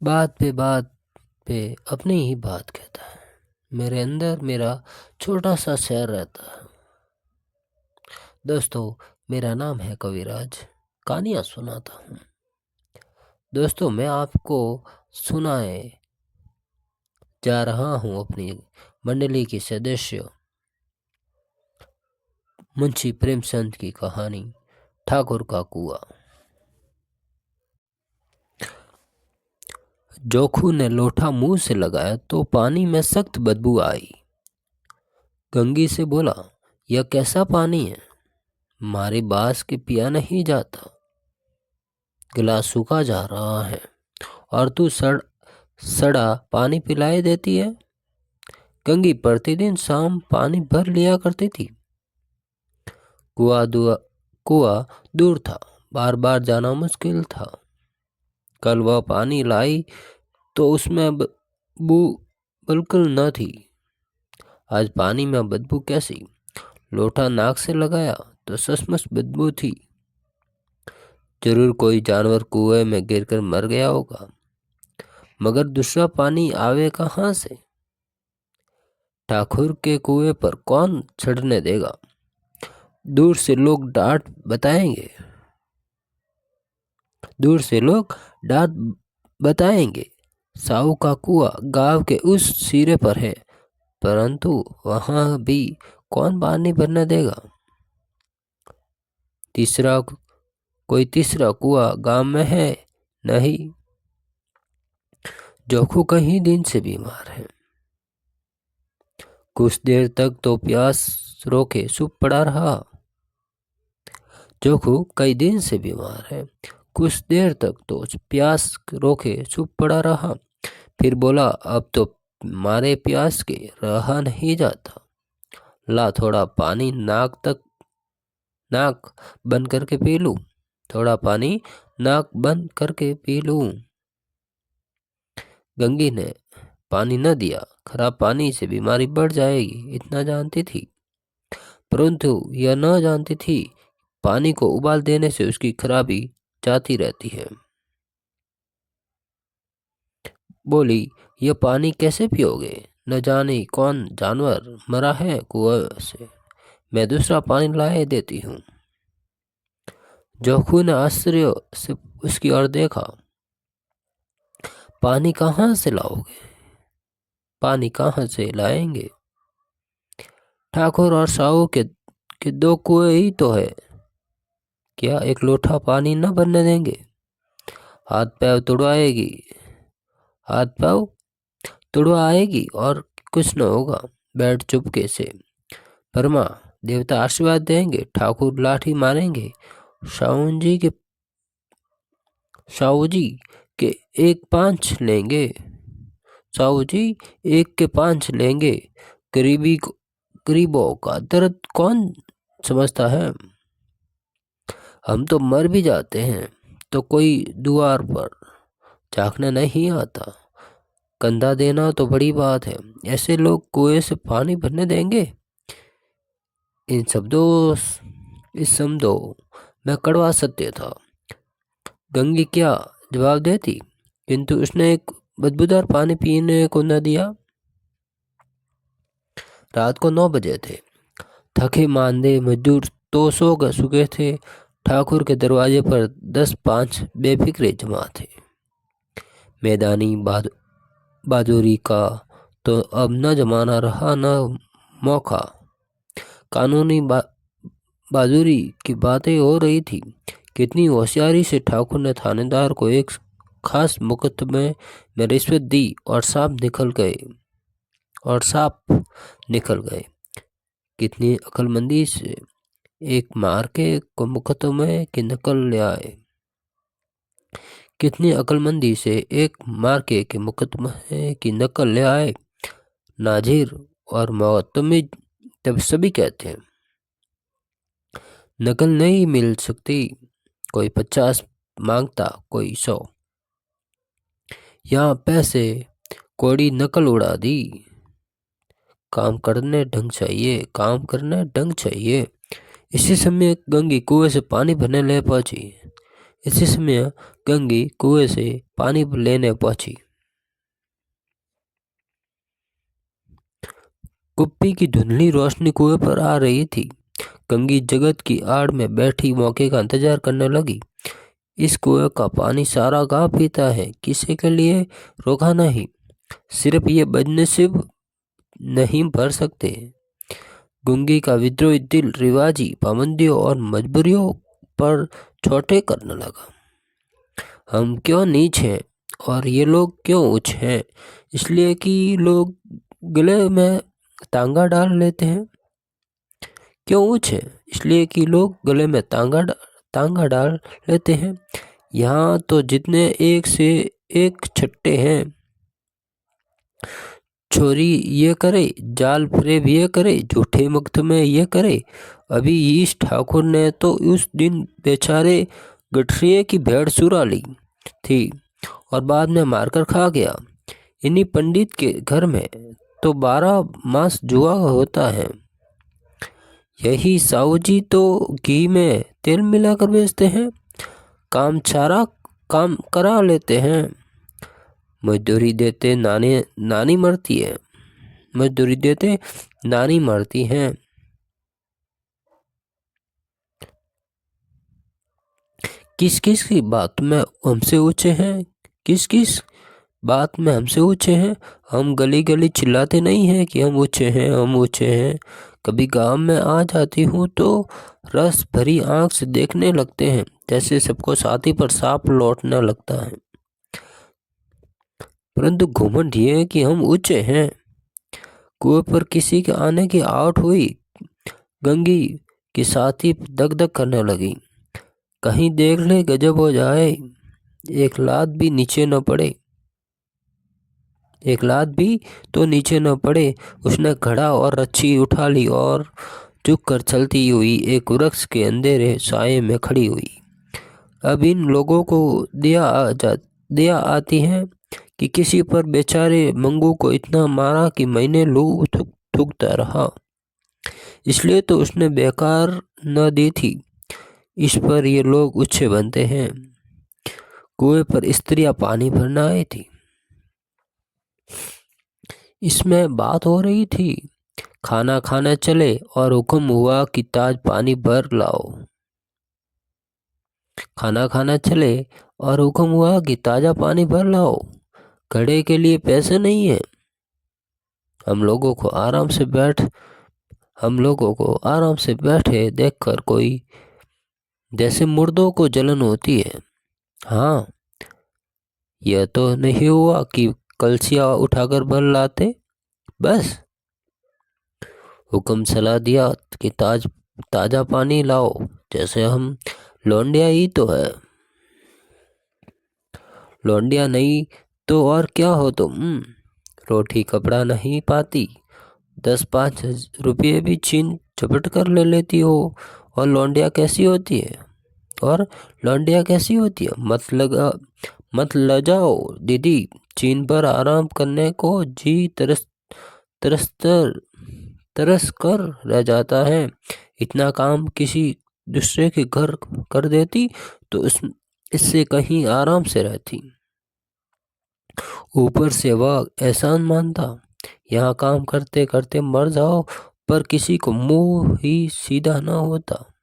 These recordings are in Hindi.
बात पे अपनी ही बात कहता है। मेरे अंदर मेरा छोटा सा शहर रहता है। दोस्तों, मेरा नाम है कविराज। कहानियाँ सुनाता हूँ। दोस्तों, मैं आपको सुनाए जा रहा हूँ अपनी मंडली के सदस्य मुंशी प्रेमचंद की कहानी ठाकुर का कुआं। जोखू ने लोटा मुंह से लगाया तो पानी में सख्त बदबू आई। गंगी से बोला, यह कैसा पानी है? मारे बास के पिया नहीं जाता। गिलास सूखा जा रहा है और तू सड़ा पानी पिलाए देती है। गंगी प्रतिदिन शाम पानी भर लिया करती थी। कुआं दूर था, बार बार जाना मुश्किल था। कल वह पानी लाई तो उसमें बदबू बिल्कुल न थी। आज पानी में बदबू कैसी? लोटा नाक से लगाया तो सचमुच बदबू थी। जरूर कोई जानवर कुएं में गिरकर मर गया होगा, मगर दूसरा पानी आवे कहाँ से? ठाकुर के कुएं पर कौन चढ़ने देगा? दूर से लोग डांट बताएंगे। साहू का कुआं गांव के उस सिरे पर है, परंतु वहां भी कौन पानी भरने देगा? कोई तीसरा कुआं गांव में है नहीं। जोखू कई दिन से बीमार है। कुछ देर तक तो प्यास रोके चुप पड़ा रहा। जोखू कई दिन से बीमार है। कुछ देर तक तो प्यास रोके चुप पड़ा रहा। फिर बोला, अब तो मारे प्यास के रहा नहीं जाता। ला थोड़ा पानी नाक बंद करके पी लूं। थोड़ा पानी नाक बंद करके पी लूं। गंगी ने पानी न दिया। खराब पानी से बीमारी बढ़ जाएगी, इतना जानती थी, परंतु यह न जानती थी पानी को उबाल देने से उसकी खराबी जाती रहती है। बोली, यह पानी कैसे पियोगे? न जाने कौन जानवर मरा है कुएं से। मैं दूसरा पानी लाए देती हूँ। जोखू ने आश्चर्य से उसकी ओर देखा। पानी कहाँ से लाओगे? पानी कहाँ से लाएंगे? ठाकुर और साहू के दो कुएं ही तो है। क्या एक लोटा पानी न भरने देंगे? हाथ पैर तुड़वाएगी और कुछ न होगा। बैठ चुपके से। परमा देवता आशीर्वाद देंगे। ठाकुर लाठी मारेंगे। साहू जी के एक पांच लेंगे। साहू जी एक के पांच लेंगे। गरीबों का दर्द कौन समझता है? हम तो मर भी जाते हैं तो कोई द्वार पर झांकने नहीं आता। कंधा देना तो बड़ी बात है। ऐसे लोग कुएं से पानी भरने देंगे? इस शब्दों में कड़वा सत्य था। गंगी क्या जवाब देती, किंतु उसने एक बदबूदार पानी पीने को न दिया। रात को 9 बजे थे। थके मांदे मजदूर तो सो चुके थे। ठाकुर के दरवाजे पर 10-5 बेफिक्रे जमा थे। मैदानी बहादुरी का तो अब न जमाना रहा न मौका। कानूनी बहादुरी की बातें हो रही थी। कितनी होशियारी से ठाकुर ने थानेदार को एक खास मुकदमे में रिश्वत दी और साफ निकल गए। कितनी अक्लमंदी से एक मार्के को मुकदमे की नकल ले आए। कितनी अक्लमंदी से एक मार्के के मुकदमे की नकल ले आए। नाजिर और मुअत्तमिद तब सभी कहते हैं, नकल नहीं मिल सकती। कोई 50 मांगता, कोई 100। यहाँ पैसे कोड़ी नकल उड़ा दी। काम करने ढंग चाहिए। इसी समय गंगी कुएं से पानी भरने ले पहुंची। इसी समय गंगी कुएं से पानी लेने पहुंची। कुप्पी की धुंधली रोशनी कुएं पर आ रही थी। गंगी जगत की आड़ में बैठी मौके का इंतजार करने लगी। इस कुएं का पानी सारा गांव पीता है, किसी के लिए रोका नहीं। सिर्फ ये बदनसीब नहीं भर सकते। गुंगी का विद्रोही दिल रिवाजी पाबंदियों और मजबूरियों पर छोटे करने लगा। हम क्यों नीच हैं और ये लोग क्यों उच्च हैं? इसलिए कि लोग गले में तांगा डाल लेते हैं। क्यों उच्च है? इसलिए कि लोग गले में तांगा डाल लेते हैं। यहाँ तो जितने एक से एक छट्टे हैं। छोरी ये करे, जाल फरेब ये करे, झूठे मुकदमे ये करे। अभी इस ठाकुर ने तो उस दिन बेचारे गठरिये की भेड़ चुरा ली थी और बाद में मारकर खा गया। इन्हीं पंडित के घर में तो 12 मास जुआ होता है। यही साहू जी तो घी में तेल मिलाकर बेचते हैं, काम करा लेते हैं। मजदूरी देते नानी मरती है। मजदूरी देते नानी मरती हैं। किस किस की बात में हमसे ऊंचे हैं? किस किस बात में हमसे ऊंचे हैं? हम गली गली चिल्लाते नहीं हैं कि हम ऊंचे हैं, हम ऊंचे हैं। कभी गांव में आ जाती हूँ तो रस भरी आंख से देखने लगते हैं, जैसे सबको छाती पर सांप लौटने लगता है। परंतु घमंड ये है कि हम ऊंचे हैं। कुएं पर किसी के आने की आहट हुई। गंगी की छाती दग दग करने लगी। कहीं देख ले गजब हो जाए, एक लात भी नीचे न पड़े। एक लात भी तो नीचे न पड़े। उसने घड़ा और रच्छी उठा ली और झुक कर चलती हुई एक वृक्ष के अंधेरे साये में खड़ी हुई। अब इन लोगों को दया आती है कि किसी पर बेचारे मंगू को इतना मारा कि महीने लू थूकता रहा। इसलिए तो उसने बेकार न दी थी। इस पर ये लोग उच्छे बनते हैं। कुएं पर स्त्रियां पानी भरना आई थी। इसमें बात हो रही थी। खाना खाने चले और हुक्म हुआ कि ताज पानी भर लाओ। खाना खाना चले और हुक्म हुआ कि ताजा पानी भर लाओ। घड़े के लिए पैसे नहीं है। हम लोगों को आराम से बैठे देखकर कोई जैसे मुर्दों को जलन होती है। हाँ, यह तो नहीं हुआ कि कलसिया उठाकर भर लाते। बस हुक्म चला दिया कि ताजा पानी लाओ, जैसे हम लौंडिया ही तो है। लौंडिया नहीं तो और क्या हो तुम? रोटी कपड़ा नहीं पाती, 10-5 रुपये भी छीन झपट कर ले लेती हो। और लौंडिया कैसी होती है? मत लजाओ दीदी। चीन पर आराम करने को जी तरस कर रह जाता है। इतना काम किसी दूसरे के घर कर देती तो इससे कहीं आराम से रहती। ऊपर से वह एहसान मानता। यहाँ काम करते करते मर जाओ, पर किसी को मुंह ही सीधा ना होता।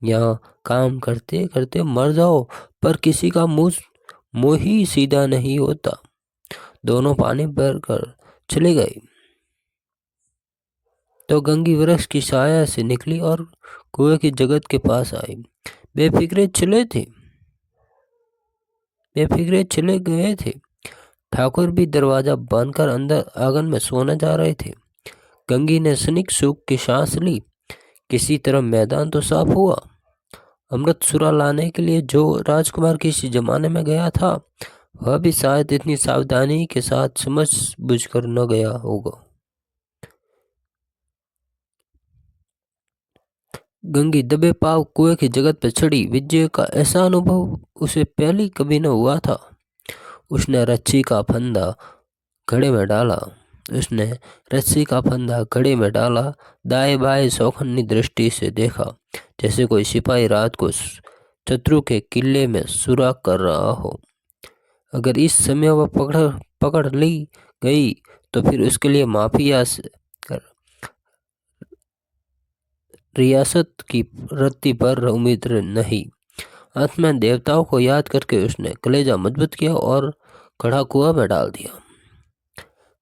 यहाँ काम करते करते मर जाओ, पर किसी का मुंह ही सीधा नहीं होता। दोनों पानी भर कर चले गए तो गंगी वृक्ष की छाया से निकली और कुएं की जगत के पास आई। बेफिक्रे चले गए थे। ठाकुर भी दरवाजा बंद कर अंदर आंगन में सोने जा रहे थे। गंगी ने सनिक सुख की सांस ली। किसी तरह मैदान तो साफ हुआ। अमृत सुरा लाने के लिए जो राजकुमार किसी जमाने में गया था, वह भी शायद इतनी सावधानी के साथ समझ बुझकर न गया होगा। गंगी दबे पाव कुएं की जगत पर चढ़ी। विजय का ऐसा अनुभव उसे पहले कभी न हुआ था। उसने रस्सी का फंदा घड़े में डाला। दाएं बाएं चौखन्नी दृष्टि से देखा, जैसे कोई सिपाही रात को शत्रु के किले में सुराग कर रहा हो। अगर इस समय वह पकड़ ली गई तो फिर उसके लिए माफी या रियासत की रत्ती पर उम्मीद नहीं। अंत में देवताओं को याद करके उसने कलेजा मजबूत किया और घड़ा कुआं में डाल दिया।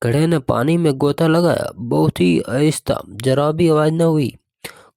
घड़े ने पानी में गोता लगाया, बहुत ही आहिस्ता, जरा भी आवाज न हुई।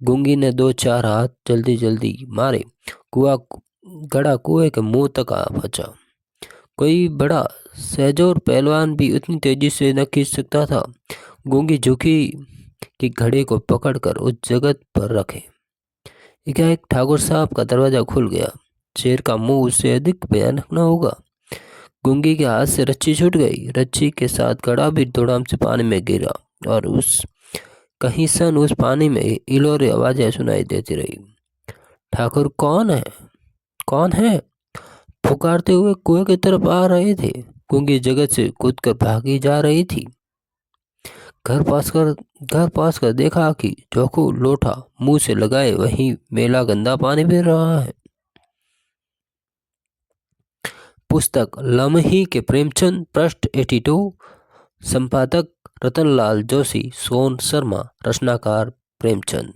गूंगी ने 2-4 हाथ जल्दी जल्दी मारे, घड़ा कुएं के मुंह तक आ पहुंचा। कोई बड़ा सहजोर पहलवान भी उतनी तेजी से न खींच सकता था। गूंगी झुकी कि घड़े को पकड़कर उस जगह पर रखे। एकाएक ठाकुर साहब का दरवाजा खुल गया। शेर का मुंह उससे अधिक भयानक न होगा। गूंगी के हाथ से रस्सी छूट गई। रस्सी के साथ घड़ा भी धड़ाम से पानी में गिरा और कहीं सन उस पानी में इलोरे आवाजें सुनाई देती रही। ठाकुर कौन है, कौन है, पुकारते हुए कुएं की तरफ आ रहे थे। गूंगी जगत से कूदकर भागी जा रही थी। घर पास कर देखा कि जोखू लोटा मुंह से लगाए वहीं मेला गंदा पानी पी रहा है। पुस्तक लम्ही के प्रेमचंद, पृष्ठ 82, संपादक रतनलाल जोशी, सोन शर्मा, रचनाकार प्रेमचंद,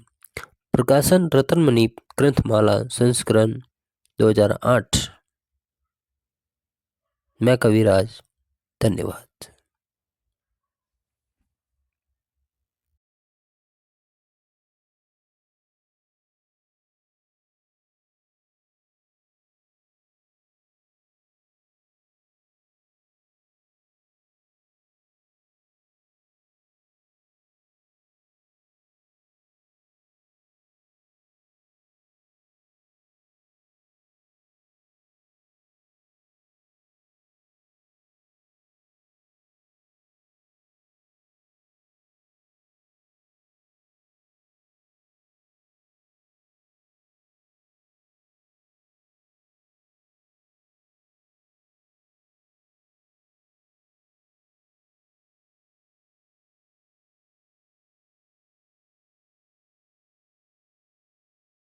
प्रकाशन रतनमणि ग्रंथमाला, संस्करण 2008। मैं कविराज, धन्यवाद।